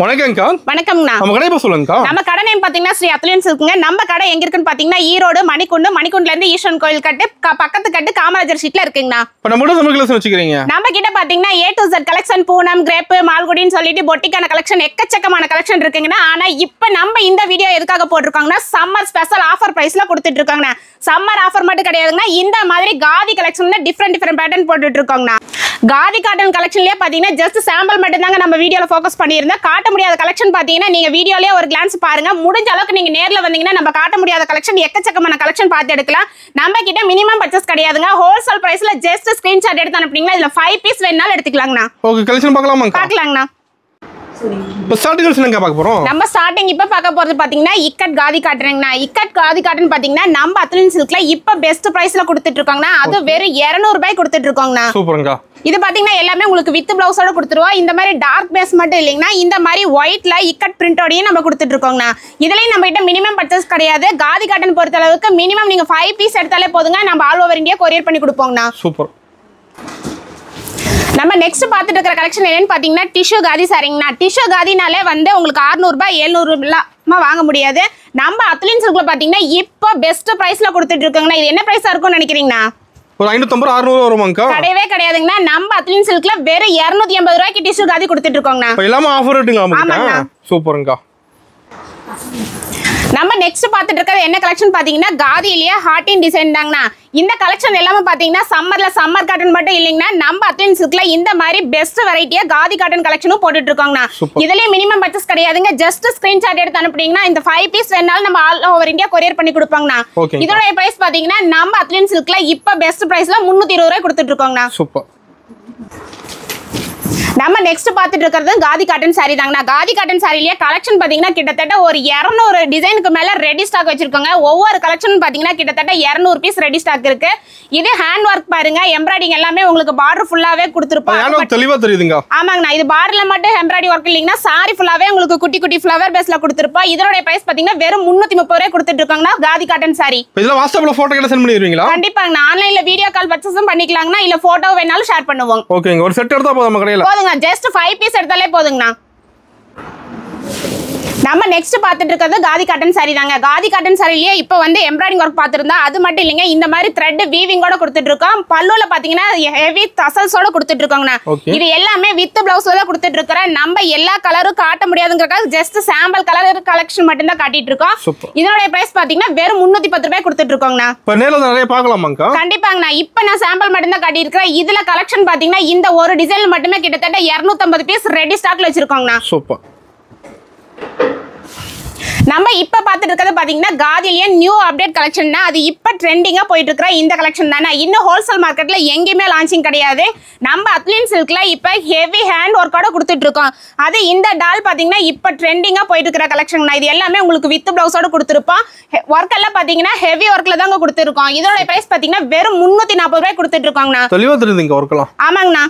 வணக்கம்க்கா. வணக்கம்ண்ணா. நம்ம கடை சொல்லுங்கக்கா. நம்ம கடை நேம் பாத்தீங்கன்னா ஸ்ரீ அத்லியன்ஸ் இருக்குங்க. நம்ம கடை எங்க இருக்குன்னு பாத்தீங்கன்னா ஈரோடு மணிக்குண்டுல இருந்து ஈஸ்வரன் கோயில் கட்டு பக்கத்து கட்டு காமராஜர் ஸ்ட்ரீட்ல இருக்குங்கண்ணா. இப்ப நம்ம கூட நம்ம கலெக்ஷன் வச்சுக்கிறீங்க. நம்ம கிட்ட பாத்தீங்கன்னா A to Z collection Poonam crepe மால்குடின்னு சொல்லிட்டு பொட்டிக்கான கலெக்ஷன் எக்கச்சக்கமான கலெக்ஷன் இருக்குங்கண்ணா. ஆனா இப்ப நம்ம இந்த வீடியோ எதுக்காக போட்டிருக்காங்கன்னா சம்மர் ஸ்பெஷல் ஆஃபர் பிரைஸ்ல கொடுத்துட்டு இருக்காங்கண்ணா. சம்மர் ஆஃபர் மட்டும் கிடையாதுங்க, இந்த மாதிரி காதி கலெக்ஷன்ல டிஃப்ரெண்ட் பேட்டர்ன் போட்டுட்டு இருக்கோங்கண்ணா. காதி காட்டன் கலெக்ஷன்லயே பாத்தீங்கன்னா ஜஸ்ட் சாம்பிள் மட்டும் தாங்க நம்ம வீடியோல ஃபோக்கஸ் பண்ணியிருந்தோம். காட்ட முடியாத கலெக்ஷன் பாத்தீங்கன்னா நீங்க வீடியோலயே ஒரு கிளான்ஸ் பாருங்க. முடிஞ்ச அளவுக்கு நீங்க நேர்ல வந்தீங்கன்னா நம்ம காட்ட முடியாத கலெக்ஷன் எக்கச்சக்கமான கலெக்ஷன் பார்த்து எடுக்கலாம். நம்ம கிட்ட மினிமம் பர்ச்சேஸ் கிடையாதுங்க. ஹோல்சேல் பிரைஸ்ல ஜஸ்ட் ஸ்கிரீன்ஷாட் எடுத்து அனுப்புனீங்கன்னா இதுல 5 பீஸ் வேணாலும் எடுத்துக்கலாங்கண்ணா. Okay, collection பார்க்கலாமாங்க? பார்க்கலாங்கண்ணா. இப்போ ஸ்டார்டிங் கலெக்ஷன் எங்க பார்க்க போறோம்? நம்ம ஸ்டார்டிங் இப்ப பார்க்க போறது பாத்தீங்கன்னா இக்கட் காதி காட்டன்ங்கண்ணா. இக்கட் காதி காட்டன் பாத்தீங்கன்னா நம்ம அத்லின் சில்க்ல இப்ப பெஸ்ட் பிரைஸ்ல கொடுத்துட்டு இருக்காங்கண்ணா. அது வெறும் 200 ரூபாய் கொடுத்துட்டு இருக்கோங்கண்ணா. சூப்பர்ங்கா. இது பாத்தீங்கன்னா எல்லாமே உங்களுக்கு வித் பிளவுஸோட கொடுத்துருவோம். இந்த மாதிரி டார்க் பேஸ் மட்டும் இல்லைங்கன்னா இந்த மாதிரி ஒயிட்ல இக்கட் பிரிண்டோடையும் நம்ம கொடுத்துட்டு இருக்கோங்கண்ணா. இதுலயும் நம்ம கிட்ட மினிமம் பர்ச்சேஸ் கிடையாது. காதி காட்டன் பொறுத்த அளவுக்கு மினிமம் நீங்க 5 பீஸ் எடுத்தாலே போதுங்க, நம்ம ஆல் ஓவர் இந்தியா கொரியர் பண்ணி கொடுப்போங்கண்ணா. சூப்பர். நம்ம நெக்ஸ்ட் பார்த்துட்டு இருக்கிற கலெக்ஷன் என்னன்னு பாத்தீங்கன்னா டிஷ்யூ காதி சாரிங்கண்ணா. டிஷ்யூ காதினாலே வந்து உங்களுக்கு 600 ரூபாய் 700 ரூபாய் வாங்க முடியாது. நம்ம அத்லின் சில்க்ல பாத்தீங்கன்னா இப்போ பெஸ்ட் பிரைஸ்ல கொடுத்துட்டு இருக்காங்கண்ணா. இது என்ன பிரைஸா இருக்கும்னு நினைக்கிறீங்கன்னா? ஒரு 550 600 வருமாங்கா? கிடையவே கிடையாதுங்கண்ணா. நம்ம அத்லின் சில்க்ல வெறும் 280 ரூபாய்க்கு டிஷ்யூ காதி கொடுத்துட்டு இருக்கோங்கண்ணா. இப்போ எல்லாமே ஆஃபர் ரேட்டுங்களா உங்களுக்கு? சூப்பர்ங்கா. நம்ம நெக்ஸ்ட் பார்த்துட்டு இருக்கிறது என்ன கலெக்ஷன் பாத்தீங்கன்னா காதியிலேயே ஹார்டின் டிசைன் தாங்கண்ணா. இந்த கலெக்ஷன் எல்லாமே பாத்தீங்கன்னா சம்மர் காட்டன் மட்டும் இல்லைங்கன்னா நம்ம அத்லின் சில்க்ல இந்த மாதிரி பெஸ்ட் வெரைட்டியா காதி காட்டன் கலெக்ஷனும் போட்டுட்டு இருக்கோங்கண்ணா. இதுலயே மினிமம் பர்ச்சேஸ் கிடையாதுங்க. ஜஸ்ட் ஸ்கிரீன்ஷாட் எடுத்து அனுப்புனீங்கன்னா இந்த 5 பீஸ் வேணாலும் நம்ம ஆல் ஓவர் இந்தியா கொரியர் பண்ணி கொடுப்பாங்கண்ணா. இதோட பிரைஸ் பாத்தீங்கன்னா நம்ம அத்லின் சில்க்ல இப்ப பெஸ்ட் பிரைஸ்ல 320 ரூபாய் கொடுத்துட்டு இருக்கோங்கண்ணா. சூப்பர். நம்ம நெக்ஸ்ட் பார்த்துட்டு இருக்கிறது காதி காட்டன் சாரி தாங்கண்ணா. காதி காட்டன் சாரிலேயே கலெக்ஷன் பாத்தீங்கன்னா கிட்டத்தட்ட ஒரு 200 டிசைனுக்கு மேல ரெடி ஸ்டாக் வச்சிருக்கோங்க. ஒவ்வொரு கலெக்ஷன் பாத்தீங்கன்னா கிட்டத்தட்ட 200 பீஸ் ரெடி ஸ்டாக் இருக்கு. இது ஹேண்ட் ஒர்க் பாருங்க, எம்ப்ராய்டிங் எல்லாமே உங்களுக்கு பார்டர் ஃபுல்லாவே கொடுத்துருப்பாங்க. தெளிவா தெரியுதுங்க. ஆமாங்கண்ணா. இது பார்டர்ல மட்டும் எம்ப்ராய்டிங் ஒர்க் இல்லைங்கன்னா சாரி ஃபுல்லாவே உங்களுக்கு குட்டி குட்டி ஃபிளவர் பேஸ்ல கொடுத்துருப்போம். இதோட பிரைஸ் பாத்தீங்கன்னா வெறும் 330 ரூபாய் கொடுத்துட்டு இருக்காங்கண்ணா. காதி காட்டன் சாரி இதெல்லாம் வாட்ஸ்அப்ல போட்டோ கூட சென்ட் பண்ணிடுவீங்களா? கண்டிப்பாங்கண்ணா. ஆன்லைன்ல வீடியோ கால் பர்ச்சேஸும் பண்ணிக்கலாங்கண்ணா, இல்ல போட்டோ வேணாலும் ஷேர் பண்ணுவோம். ஓகேங்க. ஒரு செட் எடுத்தா போதும் நம்ம கடையில. ஜஸ்ட் 5 பீஸ் எடுத்தாலே போதுங்கண்ணா. நம்ம நெக்ஸ்ட் பார்த்துட்டு இருக்கிறது காதி காட்டன் சாரி தாங்க. காதி காட்டன் சாரிலேயே இப்போ வந்து எம்ப்ராய்டிங் ஒர்க் பார்த்துருந்தா அது மட்டும் இல்லைங்க, இந்த மாதிரி த்ரெட் வீவிங்கோட கொடுத்துட்டு இருக்கோம். பல்லுல பாத்தீங்கன்னா ஹெவி டசல்ஸோட கொடுத்துட்டு இருக்காங்கண்ணா. இது எல்லாமே வித் பிளவுஸ்ல தான் கொடுத்துட்டு இருக்கிறோம். நம்ம எல்லா கலரும் காட்ட முடியாதுங்கிறதுக்காக ஜஸ்ட் சாம்பிள் கலர் கலெக்ஷன் மட்டும் தான் காட்டிட்டு இருக்கோம். இதோட பிரைஸ் பாத்தீங்கன்னா வெறும் 310 ரூபாய் கொடுத்துட்டு இருக்கோங்கண்ணா. இப்போ நேர்ல நிறைய பார்க்கலாமாங்கா? கண்டிப்பாங்கண்ணா. இப்போ நான் சாம்பிள் மட்டும் தான் காட்டி இருக்கிறேன். இதுல கலெக்ஷன் பாத்தீங்கன்னா இந்த ஒரு டிசைன் மட்டுமே கிட்டத்தட்ட 250 பீஸ் ரெடி ஸ்டாக்ல வச்சிருக்கோங்கண்ணா. சூப்பர். நம்ம இப்ப பார்த்துட்டு இருக்கிறது பாத்தீங்கன்னா காதிலேயே நியூ அப்டேட் கலெக்ஷன் தான். அது இப்ப ட்ரெண்டிங்கா போயிட்டு இருக்கிற இந்த கலெக்ஷன் தானே. இன்னும் ஹோல்சேல் மார்க்கெட்ல எங்கேயுமே லான்ச்சிங் கிடையாது. நம்ம அத்லின் சில்க்ல இப்ப ஹெவி ஹேண்ட் ஒர்க்கோட கொடுத்துட்டு இருக்கோம். அது இந்த டால் பாத்தீங்கன்னா இப்ப ட்ரெண்டிங்கா போயிட்டு இருக்கிற கலெக்ஷன் தான். இது எல்லாமே உங்களுக்கு வித் பிளவுஸோட கொடுத்துருப்போம். ஒர்க் எல்லாம் பாத்தீங்கன்னா ஹெவி ஒர்க்ல தாங்க கொடுத்துருக்கோம். இதோட பிரைஸ் பாத்தீங்கன்னா வெறும் 340 ரூபாய் கொடுத்துட்டு இருக்கோங்கண்ணா. தெளிவா தெரியுதுங்க ஒர்க்லாம். ஆமாங்கண்ணா.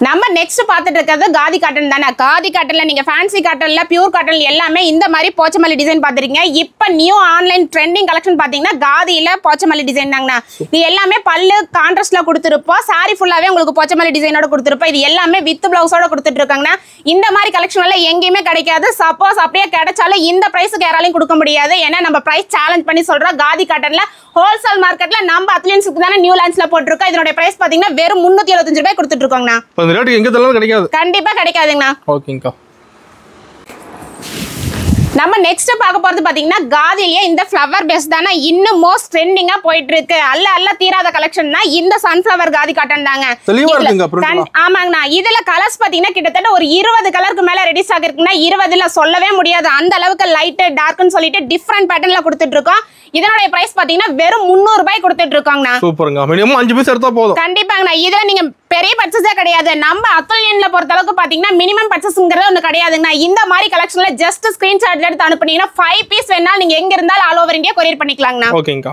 நம்ம நெக்ஸ்ட் பார்த்துட்டு இருக்கிறது காதி காட்டன் தானே. காதி காட்டன்ல நீங்க ஃபேன்சி காட்டன்ல பியூர் காட்டன்ல எல்லாமே இந்த மாதிரி போச்சமல்லி டிசைன் பாத்துருக்கீங்க. இப்ப நியூ ஆன்லைன் ட்ரெண்டிங் கலெக்ஷன் பாத்தீங்கன்னா காதியில போச்சமல்லி டிசைன் தாங்கண்ணா. இது எல்லாமே பல்லு கான்ட்ராஸ்ட்ல கொடுத்துருப்போம். சாரி ஃபுல்லாவே உங்களுக்கு போச்சமல்லி டிசைனோட கொடுத்துருப்போம். இது எல்லாமே வித் பிளவுஸோட கொடுத்துட்டு இருக்காங்கண்ணா. இந்த மாதிரி கலெக்ஷன் எல்லாம் எங்கேயுமே கிடைக்காது. சப்போஸ் அப்படியே கிடைச்சாலும் இந்த பிரைஸுக்கு யாராலையும் கொடுக்க முடியாது. ஏன்னா நம்ம பிரைஸ் சேலஞ்ச் பண்ணி சொல்றோம். காதி காட்டன்ல ஹோல்சேல் மார்க்கெட்ல நம்ம அத்லின் சில்க் தானே நியூ லான்ச்ல போட்டுருக்கோம். இதோட பிரைஸ் பாத்தீங்கன்னா வெறும் 375 ரூபாய் கொடுத்துட்டு இருக்கோங்கண்ணா. ரேட் எங்க தரலாம் கிடைக்காது. கண்டிப்பா கிடைக்காதுங்கண்ணா. ஓகேங்கா. நம்ம நெக்ஸ்ட் பார்க்க போறது பாத்தீங்கன்னா காதிலேயே இந்த ஃப்ளவர் பேஸ் தானே இன்னும் மோஸ்ட் ட்ரெண்டிங்கா போயிட்டு இருக்கு. அல்ல தீராத கலெக்ஷன் தான் இந்த சன்ஃப்ளவர் காதி காட்டன் தாங்க. ஆமாங்கண்ணா. இதுல கலர்ஸ் பாத்தீங்கன்னா கிட்டத்தட்ட ஒரு 20 கலருக்கு மேல ரெடி ஸ்டாக் இருக்குன்னா 20ல சொல்லவே முடியாது. அந்த அளவுக்கு லைட் டார்க்னு சொல்லிட்டு டிஃபரெண்ட் பேட்டர்ன்ல கொடுத்துட்டு இருக்கோம். இதனோட பிரைஸ் பாத்தீங்கன்னா வெறும் 300 ரூபாய் கொடுத்துட்டு இருக்காங்கண்ணா. சூப்பர்ங்க. மினிமம் 5 பீஸ் எடுத்தா போதும். கண்டிப்பாங்கண்ணா. இதுல நீங்க பெரிய பர்ச்சேஸே கிடையாது. நம்ம அத்லியன்ல பொறுத்த அளவுக்கு பாத்தீங்கன்னா மினிமம் பர்ச்சேஸ்ங்கிறது ஒண்ணு கிடையாதுங்கண்ணா. இந்த மாதிரி கலெக்ஷன்ல ஜஸ்ட் ஸ்கிரீன்ஷாட் எடுத்து அனுப்புனீங்கன்னா 5 பீஸ் வேணாலும் நீங்க எங்க இருந்தாலும் ஆல் ஓவர் இந்தியா கொரியர் பண்ணிக்கலாங்கண்ணா. ஓகேங்கா.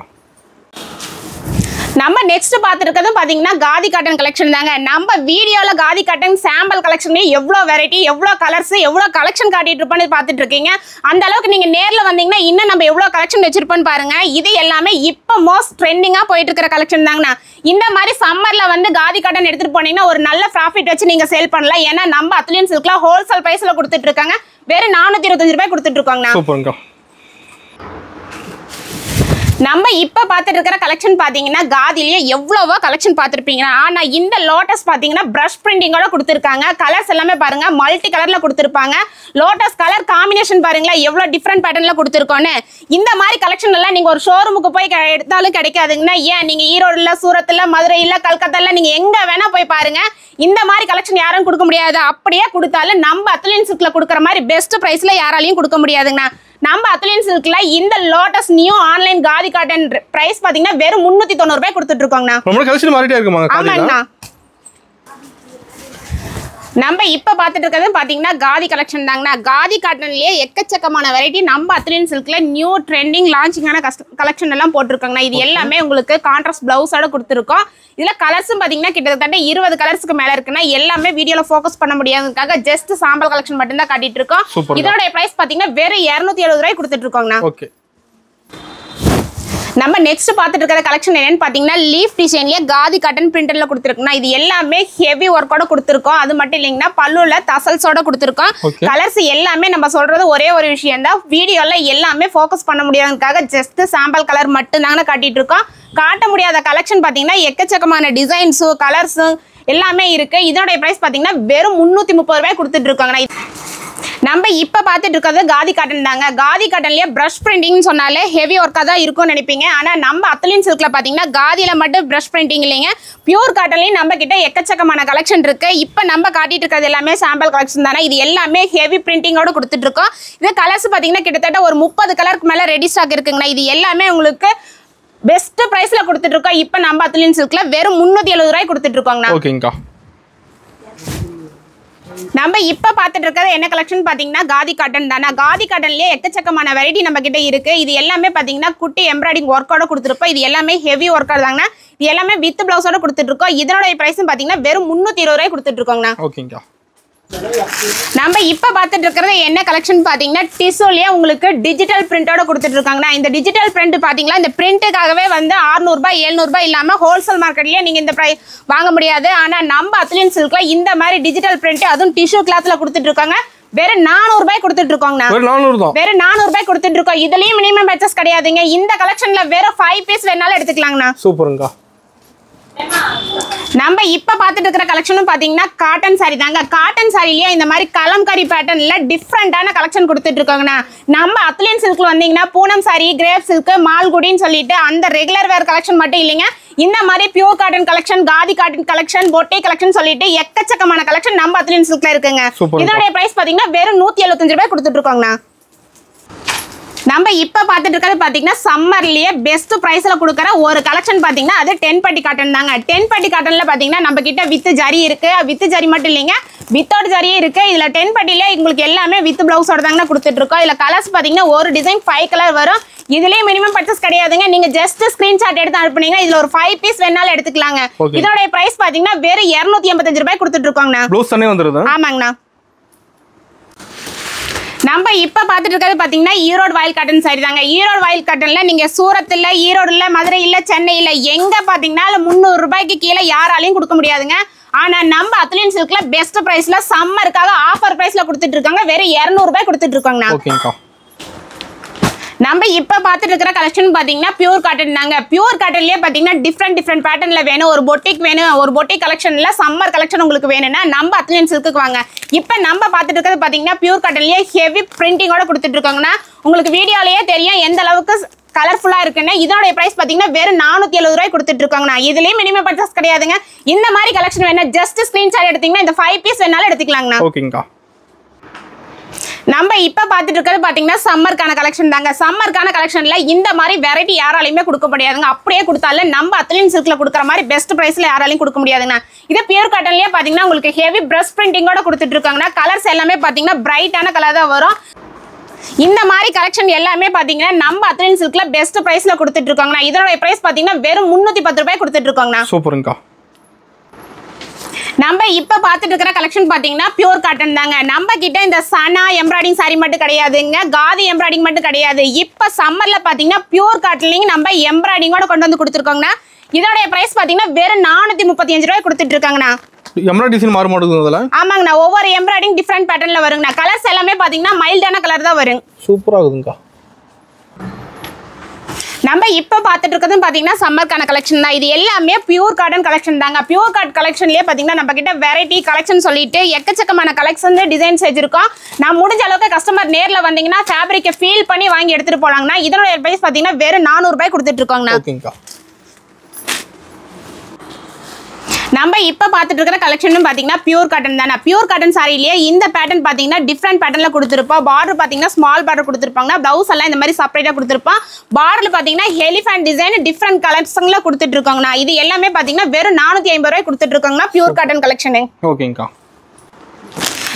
நம்ம நெக்ஸ்ட் பார்த்துருக்கிறது பார்த்தீங்கன்னா காதி காட்டன் கலெக்ஷன் தாங்க. நம்ம வீடியோவில் காதி காட்டன் சாம்பிள் கலெக்ஷன்லேயே எவ்வளோ வெரைட்டி, எவ்வளோ கலர்ஸ், எவ்வளோ கலெக்ஷன் காட்டிட்டு இருப்போன்னு பார்த்துட்டு இருக்கீங்க. அந்த அளவுக்கு நீங்கள் நேரில் வந்தீங்கன்னா இன்னும் நம்ம எவ்வளோ கலெக்ஷன் வச்சிருப்போன்னு பாருங்க. இது எல்லாமே இப்போ மோஸ்ட் ட்ரெண்டிங்காக போயிட்டு இருக்கிற கலெக்ஷன் தாங்கண்ணா. இந்த மாதிரி சம்மரில் வந்து காதி காட்டன் எடுத்துகிட்டு போனீங்கன்னா ஒரு நல்ல ப்ராஃபிட் வச்சு நீங்கள் சேல் பண்ணலாம். ஏன்னா நம்ம அத்லியன் சில்க்லாம் ஹோல்சேல் ப்ரைஸில் கொடுத்துட்டு இருக்காங்க. வெறும் 425 ரூபாய் கொடுத்துட்டு இருக்காங்கண்ணா. நம்ம இப்போ பார்த்துட்டு இருக்கிற கலெக்ஷன் பார்த்தீங்கன்னா காதிலேயே எவ்வளவோ கலெக்ஷன் பார்த்துருப்பீங்க. ஆனால் இந்த லோட்டஸ் பார்த்தீங்கன்னா ப்ரஷ் பிரிண்டிங்கோட கொடுத்துருக்காங்க. கலர்ஸ் எல்லாமே பாருங்க மல்டி கலரில் கொடுத்துருப்பாங்க. லோட்டஸ் கலர் காம்பினேஷன் பாருங்களேன் எவ்வளோ டிஃப்ரெண்ட் பேட்டர்னில் கொடுத்துருக்கோன்னு. இந்த மாதிரி கலெக்ஷன் எல்லாம் நீங்கள் ஒரு ஷோரூமுக்கு போய் எடுத்தாலும் கிடைக்காதுங்கன்னா, ஏன் நீங்கள் ஈரோடுல, சூரத்தில், மதுரையில், கல்கத்தாவில் நீங்கள் எங்கே வேணால் போய் பாருங்க. இந்த மாதிரி கலெக்ஷன் யாரும் கொடுக்க முடியாது. அப்படியே கொடுத்தாலும் நம்ம அத்லியன் சில்க்ல கொடுக்குற மாதிரி பெஸ்ட் ப்ரைஸில் யாராலையும் கொடுக்க முடியாதுங்கண்ணா. நம்ம அத்லியன் சில்க்ல இந்த lotus new online khadi cotton price பாத்தீங்கன்னா வெறும் 390 ரூபாய் கொடுத்துட்டு இருக்கோங்கண்ணா. ரொம்ப கலெக்ஷன் மாறிட்டே இருக்குமா? ஆமாங்கண்ணா. நம்ம இப்ப பார்த்துட்டு இருக்கிறது பாத்தீங்கன்னா காதி கலெக்ஷன் தாங்கண்ணா. காதி காட்டன்லயே எக்கச்சக்கமான வெரைட்டி நம்ம அத்லியன் சில்க்ல நியூ ட்ரெண்டிங் லான்ச்சிங்கான கலெக்ஷன் எல்லாம் போட்டிருக்காங்கண்ணா. இது எல்லாமே உங்களுக்கு கான்ட்ராஸ்ட் பிளவுஸோட கொடுத்துருக்கோம். இதுல கலர்ஸும் பாத்தீங்கன்னா கிட்டத்தட்ட 20 கலர்ஸ்க்கு மேல இருக்குன்னா எல்லாமே வீடியோல ஃபோக்கஸ் பண்ண முடியாததுக்காக ஜஸ்ட் சாம்பிள் கலெக்ஷன் மட்டும் தான் காட்டிட்டு இருக்கோம். இதோட பிரைஸ் பாத்தீங்கன்னா வெறும் 270 ரூபாய் கொடுத்துட்டு இருக்கோங்கண்ணா. ஓகே. நம்ம நெக்ஸ்ட் பார்த்துட்டு இருக்கிற கலெக்ஷன் என்னன்னு பார்த்தீங்கன்னா லீஃப் டிசைன்லேயே காதி காட்டன் பிரிண்டர்ல கொடுத்துருக்கோம்னா. இது எல்லாமே ஹெவி ஒர்க்கோட கொடுத்துருக்கோம். அது மட்டும் இல்லைங்கன்னா பல்லுல தசல்ஸோட கொடுத்துருக்கோம். கலர்ஸ் எல்லாமே நம்ம சொல்றது ஒரே ஒரு விஷயம் தான், வீடியோல எல்லாமே ஃபோக்கஸ் பண்ண முடியாததுக்காக ஜஸ்ட் சாம்பிள் கலர் மட்டும் தாங்க காட்டிட்டு இருக்கோம். காட்ட முடியாத கலெக்ஷன் பார்த்தீங்கன்னா எக்கச்சக்கமான டிசைன்ஸும் கலர்ஸும் எல்லாமே இருக்கு. இதோட பிரைஸ் பார்த்தீங்கன்னா வெறும் 330 ரூபாய் கொடுத்துட்டு இருக்காங்க. நம்ம இப்போ பார்த்துட்டு இருக்கிறது காதி காட்டன் தாங்க. காதி காட்டன்லேயே ப்ரஷ் பிரிண்டிங்னு சொன்னாலே ஹெவி ஒர்க்காக தான் இருக்கும்னு நினைப்பீங்க. ஆனால் நம்ம அத்லியன் சில்கில் பார்த்தீங்கன்னா காதியில் மட்டும் ப்ரஷ் பிரிண்டிங் இல்லைங்க, பியூர் காட்டன்லேயும் நம்ம கிட்ட எக்கச்சக்கமான கலெக்ஷன் இருக்கு. இப்போ நம்ம காட்டிட்டு இருக்கிறது எல்லாமே சாம்பிள் கலெக்ஷன் தானே. இது எல்லாமே ஹெவி பிரிண்டிங்கோட கொடுத்துட்டு இருக்கோம். இது கலர்ஸ் பார்த்தீங்கன்னா கிட்டத்தட்ட ஒரு 30 கலருக்கு மேலே ரெடி ஸ்டாக் இருக்குங்கண்ணா. இது எல்லாமே உங்களுக்கு பெஸ்ட் ப்ரைஸில் கொடுத்துட்டு இருக்கோம். இப்போ நம்ம அத்லியன் சில்கில் வெறும் 370 ரூபாய் கொடுத்துட்டு இருக்கோங்கண்ணா. ஓகேங்கா. நம்ம இப்ப பார்த்துட்டு இருக்கிறது என்ன கலெக்ஷன் பாத்தீங்கன்னா காதி காட்டன் தானே. காதி காட்டன்லயே எக்கச்சக்கமான வெரைட்டி நம்ம கிட்ட இருக்கு. இது எல்லாமே பாத்தீங்கன்னா குட்டி எம்ப்ராய்டிங் ஒர்க்கோட கொடுத்துருப்போம். இது எல்லாமே ஹெவி ஒர்க்கர் தாங்கண்ணா. இது எல்லாமே வித் பிளவுஸோட கொடுத்துட்டு இருக்கோம். இதனோட பிரைஸும் பாத்தீங்கன்னா வெறும் 320 ரூபாய் கொடுத்துட்டு இருக்கோங்கண்ணா. ஓகேங்கா. நம்ம இப்ப பார்த்துட்டு இருக்கிறது என்ன கலெக்ஷன் பாத்தீங்கன்னா டிஷ்யூலயே உங்களுக்கு டிஜிட்டல் பிரிண்டோட கொடுத்துட்டு இருக்காங்கண்ணா. இந்த டிஜிட்டல் பிரிண்ட் பாத்தீங்களா, இந்த பிரிண்ட்டுக்காகவே வந்து 600 ரூபாய் 700 ரூபாய் இல்லாம ஹோல்சேல் மார்க்கெட்லயே நீங்க இந்த பிரைஸ் வாங்க முடியாது. ஆனா நம்ம அத்லியன் சில்க்ல இந்த மாதிரி டிஜிட்டல் பிரிண்ட் அதுவும் டிஷ்யூ கிளாத்ல கொடுத்துட்டு இருக்காங்க. வெறும் 400 ரூபாய் கொடுத்துட்டு இருக்கோங்கண்ணா. வெறும் 400 ரூபாய் கொடுத்துட்டு இருக்கோம். இதுலயும் மினிமம் பர்ச்சேஸ் கிடையாதுங்க. இந்த கலெக்ஷன்ல வெறும் 5 பீஸ் வேணாலும் எடுத்துக்கலாங்கண்ணா. சூப்பருங்கா. நம்ம இப்ப பார்த்துட்டு இருக்கிற கலெக்ஷனும் பாத்தீங்கன்னா காட்டன் சாரி தாங்க. காட்டன் சாரிலேயே இந்த மாதிரி கலம்காரி பேட்டர்ன்ல டிஃப்ரெண்டான கலெக்ஷன் கொடுத்துட்டு இருக்காங்கண்ணா. நம்ம அத்லியன் சில்க்ல வந்தீங்கன்னா பூனம் சாரி, கிரேப் சில்க், மால்குடின்னு சொல்லிட்டு அந்த ரெகுலர் வேர் கலெக்ஷன் மட்டும் இல்லைங்க, இந்த மாதிரி pure cotton collection, khadi cotton collection, பொட்டே கலெக்ஷன் சொல்லிட்டு எக்கச்சக்கமான கலெக்ஷன் நம்ம அத்லியன் சில்க்ல இருக்குங்க. இதோட பிரைஸ் பாத்தீங்கன்னா வெறும் 175 ரூபாய் கொடுத்துட்டு இருக்காங்கண்ணா. நம்ம இப்ப பார்த்துட்டு இருக்கிறது பாத்தீங்கன்னா சம்மர்லயே பெஸ்ட் பிரைஸ்ல கொடுக்குற ஒரு கலெக்ஷன் பாத்தீங்கன்னா அது 10 பட்டி காட்டன் தாங்க. 10 பட்டி காட்டன்ல பாத்தீங்கன்னா நம்ம கிட்ட வித் ஜரி இருக்கு. வித் ஜரி மட்டும் இல்லைங்க, வித்தவுட் ஜரியும் இருக்கு. இதுல 10 பட்டில உங்களுக்கு எல்லாமே வித் பிளவுஸோட தாங்க கொடுத்துட்டு இருக்கோம். இதுல கலர்ஸ் பாத்தீங்கன்னா ஒரு டிசைன் 5 கலர் வரும். இதுலயே மினிமம் பர்ச்சேஸ் கிடையாதுங்க. நீங்க ஜஸ்ட் ஸ்கிரீன்ஷாட் எடுத்து அனுப்புனீங்கன்னா இதுல ஒரு 5 பீஸ் வேணாலும் எடுத்துக்கலாங்க. இதோட பிரைஸ் பாத்தீங்கன்னா வெறும் 285 ரூபாய் கொடுத்துட்டு இருக்கோங்கண்ணா. ப்ளவுஸ் தானே வந்துருது. ஆமாங்கண்ணா. நம்ம இப்ப பார்த்துட்டு இருக்கிறது பாத்தீங்கன்னா ஈரோடு வாயில் காட்டன் சாரி தாங்க. ஈரோடு வாயில் காட்டன்ல நீங்க சூரத்துல, ஈரோடுல, மதுரையில, சென்னையில எங்க பாத்தீங்கன்னா 300 ரூபாய்க்கு கீழே யாராலையும் கொடுக்க முடியாதுங்க. ஆனா நம்ம அத்லியன் சில்க்ல பெஸ்ட் பிரைஸ்ல சம்மருக்காக ஆஃபர் பிரைஸ்ல கொடுத்துட்டு இருக்காங்க. வெறும் 200 ரூபாய் கொடுத்துட்டு இருக்காங்கண்ணா. நம்ம இப்ப பார்த்துட்டு இருக்கிற கலெக்ஷன் பாத்தீங்கன்னா பியூர் காட்டன் தாங்க. பியூர் காட்டன்லயே பாத்தீங்கன்னா டிஃப்ரெண்ட் பேட்டர்ன்ல வேணும், ஒரு பொட்டிக் வேணும், ஒரு பொட்டிக் கலெக்ஷன்ல சம்மர் கலெக்ஷன் உங்களுக்கு வேணும்னா நம்ம அத்லியன் சில்க்குக்கு வாங்க. இப்ப நம்ம பார்த்துட்டு இருக்கிறது பாத்தீங்கன்னா பியூர் காட்டன்லயே ஹெவி பிரிண்டிங்கோட கொடுத்துட்டு இருக்காங்கன்னா உங்களுக்கு வீடியோலயே தெரியும் எந்த அளவுக்கு கலர்ஃபுல்லா இருக்குன்னு. இதோட பிரைஸ் பாத்தீங்கன்னா வெறும் 470 ரூபாய் கொடுத்துட்டு இருக்காங்கண்ணா. இதுலயும் மினிமம் பர்ச்சேஸ் கிடையாதுங்க. இந்த மாதிரி கலெக்ஷன் வேணா ஜஸ்ட் ஸ்கிரீன்ஷாட் எடுத்தீங்கன்னா இந்த 5 பீஸ் வேணாலும் எடுத்துக்கலாங்கண்ணா. ஓகேங்கா. நம்ம இப்ப பார்த்துட்டு இருக்கிறது பாத்தீங்கன்னா சம்மர்க்கான கலெக்ஷன் தாங்க. சம்மர்க்கான கலெக்ஷன்ல இந்த மாதிரி வெரைட்டி யாராலையுமே கொடுக்க முடியாதுங்க. அப்படியே கொடுத்தாலும் நம்ம அத்லியன் சில்க்ல கொடுக்குற மாதிரி பெஸ்ட் பிரைஸ்ல யாராலையும் கொடுக்க முடியாதுங்க. இது பியூர் காட்டன்லயே பாத்தீங்கன்னா உங்களுக்கு ஹெவி பிரஷ் பிரிண்டிங்கோட கொடுத்துட்டு இருக்காங்கன்னா கலர்ஸ் எல்லாமே பாத்தீங்கன்னா பிரைட்டான கலர் தான் வரும். இந்த மாதிரி கலெக்ஷன் எல்லாமே பாத்தீங்கன்னா நம்ம அத்லின் சில்க்ல பெஸ்ட் பிரைஸ்ல கொடுத்துட்டு இருக்காங்கண்ணா. இதோட பிரைஸ் பாத்தீங்கன்னா வெறும் 310 ரூபாய் கொடுத்துட்டு இருக்காங்கண்ணா. சூப்பருங்கக்கா. நம்ம இப்ப பாத்துட்டு இருக்கிற கலெக்ஷன் பாத்தீங்கன்னா பியூர் காட்டன் தாங்க. நம்ம கிட்ட இந்த சனா எம்ப்ராய்டிங் சாரி மட்டும் கிடையாதுங்க, காதி எம்ப்ராய்டிங் மட்டும் கிடையாது. இப்ப சம்மர்ல பாத்தீங்கன்னா பியூர் காட்டன்லயும் நம்ம எம்ப்ராய்டிங்கோட கொண்டு வந்து கொடுத்துருக்கோங்கண்ணா. இதோட பிரைஸ் பாத்தீங்கன்னா வெறும் 435 ரூபாய் கொடுத்துட்டு இருக்காங்கண்ணா. எம்ப்ராய்டிங் டிசைன் மாற மாட்டேங்குது அதுல. ஆமாங்கண்ணா, ஒவ்வொரு எம்ப்ராய்டிங் டிஃபரெண்ட் பேட்டர்ன்ல வருங்கண்ணா. கலர்ஸ் எல்லாமே பாத்தீங்கன்னா மைல்டான கலர் தான் வரும். சூப்பரா இருக்குங்கக்கா. நம்ம இப்ப பாத்துட்டு இருக்கிறது பாத்தீங்கன்னா சம்மர்க்கான கலெக்ஷன் தான். இது எல்லாமே பியூர் காட்டன் கலெக்ஷன் தாங்க. பியூர் காட் கலெக்ஷன்லயே பாத்தீங்கன்னா நம்ம கிட்ட வெரைட்டி கலெக்ஷன் சொல்லிட்டு எக்கச்சக்கமான கலெக்ஷன் டிசைன்ஸ் வச்சிருக்கோம். நான் முடிஞ்ச அளவுக்கு கஸ்டமர் நேர்ல வந்தீங்கன்னா ஃபேப்ரிக்கை ஃபீல் பண்ணி வாங்கி எடுத்துட்டு போலாங்கண்ணா. இதோட பிரைஸ் பாத்தீங்கன்னா வெறும் 400 ரூபாய் கொடுத்துட்டு இருக்கோங்கண்ணா. ஓகேங்கக்கா. நம்ம இப்ப பாத்துட்டு இருக்கிற கலெக்ஷன் பாத்தீங்கன்னா பியூர் காட்டன் தானே. பியூர் காட்டன் சாரிலேயே இந்த பேட்டர்ன் பாத்தீங்கன்னா டிஃப்ரெண்ட் பேட்டர்ன்ல கொடுத்துருப்போம். பார்டர் பாத்தீங்கன்னா ஸ்மால் பார்டர் கொடுத்துருப்பாங்க. பிளவுஸ் எல்லாம் இந்த மாதிரி செப்பரேட்டா கொடுத்துருப்போம். பார்டர்ல பாத்தீங்கன்னா எலிஃபண்ட் டிசைன் டிஃப்ரெண்ட் கலர்ஸ்ல கொடுத்துட்டு இருக்காங்கண்ணா. இது எல்லாமே பாத்தீங்கன்னா வெறும் 450 ரூபாய் கொடுத்துட்டு இருக்காங்கண்ணா பியூர் காட்டன் கலெக்ஷன். ஓகேங்கக்கா.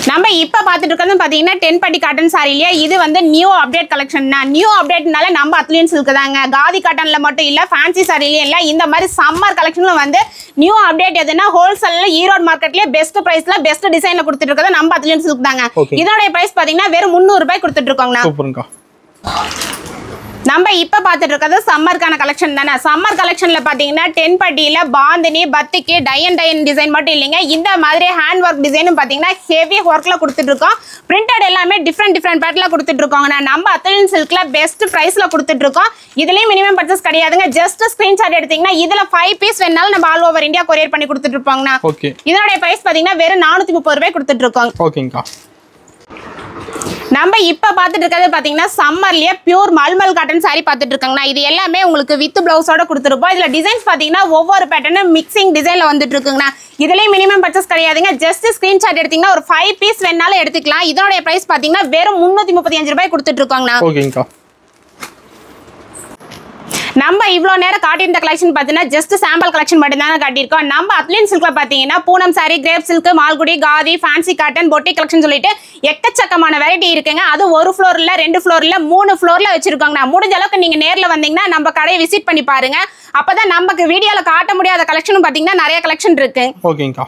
நம்ம இப்ப பாத்துட்டு இருக்கிறது பாத்தீங்கன்னா 10 பட்டி காட்டன் சாரிலேயே இது வந்து நியூ அப்டேட் கலெக்ஷன் தான். நியூ அப்டேட்னால நம்ம அத்லின் சில்க் தாங்க. காதி காட்டன்ல மட்டும் இல்ல, ஃபேன்சி சாரிலயும் இல்ல, இந்த மாதிரி சம்மர் கலெக்ஷன்ல வந்து நியூ அப்டேட் எதுனா ஹோல்சேல்ல ஈரோடு மார்க்கெட்லயே பெஸ்ட் பிரைஸ்ல பெஸ்ட் டிசைன்ல கொடுத்துட்டு இருக்கிறது நம்ம அத்லின் சில்க் தாங்க. இதோட பிரைஸ் பாத்தீங்கன்னா வெறும் 300 ரூபாய் கொடுத்துட்டு இருக்கோங்கண்ணா. சூப்பருங்கக்கா. நம்ம இப்ப பாத்துட்டு இருக்கிறது சம்மர்க்கான கலெக்ஷன் தானே. சம்மர் கலெக்ஷன்ல பாத்தீங்கன்னா 10 பட்டியில பாந்தினி பத்திக்கு டயன் டிசைன் மட்டும் இல்லைங்க, இந்த மாதிரி ஹேண்ட் ஒர்க் டிசைனும் பாத்தீங்கன்னா ஹெவி ஒர்க்ல கொடுத்துட்டு இருக்கோம். பிரிண்டட் எல்லாமே டிஃப்ரெண்ட் பேட்டர்ல கொடுத்துட்டு இருக்கோங்க. நம்ம அத்லின் சில்க்ல பெஸ்ட் பிரைஸ்ல கொடுத்துட்டு இருக்கோம். இதுலயும் மினிமம் பர்ச்சேஸ் கிடையாதுங்க. ஜஸ்ட் ஸ்கிரீன்ஷாட் எடுத்தீங்கன்னா இதுல 5 பீஸ் வேணாலும் நம்ம ஆல் ஓவர் இந்தியா கொரியர் பண்ணி கொடுத்துட்டு இருப்பாங்கண்ணா. இதோட பிரைஸ் பாத்தீங்கன்னா வெறும் 430 ரூபாய் கொடுத்துட்டு இருக்கோம். ஓகேங்கக்கா. நம்ம இப்ப பாத்துட்டு இருக்கிறது பாத்தீங்கன்னா சம்மர்லயே பியூர் மல்மல் காட்டன் சாரி பாத்துட்டு இருக்காங்கண்ணா. இது எல்லாமே உங்களுக்கு வித் பிளவுஸோட கொடுத்துருப்போம். இதுல டிசைன்ஸ் பாத்தீங்கன்னா ஒவ்வொரு பேட்டர்னும் மிக்சிங் டிசைன்ல வந்துட்டு இருக்குங்கண்ணா. இதுலயும் மினிமம் பர்ச்சேஸ் கிடையாதுங்க. ஜஸ்ட் ஸ்கிரீன்ஷாட் எடுத்தீங்கன்னா ஒரு 5 பீஸ் வேணாலும் எடுத்துக்கலாம். இதோட பிரைஸ் பாத்தீங்கன்னா வெறும் 335 ரூபாய் கொடுத்துட்டு இருக்கோங்கண்ணா. ஓகேங்கக்கா. நம்ம இவ்வளோ நேரம் காட்டியிருந்த கலெக்ஷன் பார்த்தீங்கன்னா ஜஸ்ட் சாம்பிள் கலெக்ஷன் மட்டும் தானே காட்டியிருக்கோம். நம்ம அத்லின் சில்க்ல பார்த்தீங்கன்னா Poonam sari, crepe silk, Malgudi, khadi, fancy cotton, பொட்டி கலெக்ஷன் சொல்லிட்டு எக்கச்சக்கமான வெரைட்டி இருக்குங்க. அது ஒரு ஃப்ளோர்ல 2 ஃப்ளோர்ல 3 ஃப்ளோர்ல வச்சிருக்காங்க. முடிஞ்ச அளவுக்கு நீங்க நேர்ல வந்தீங்கன்னா நம்ம கடையை விசிட் பண்ணி பாருங்க. அப்பதான் நமக்கு வீடியோல காட்ட முடியாத கலெக்ஷனும் பார்த்தீங்கன்னா நிறைய கலெக்ஷன் இருக்கு. ஓகேங்கக்கா.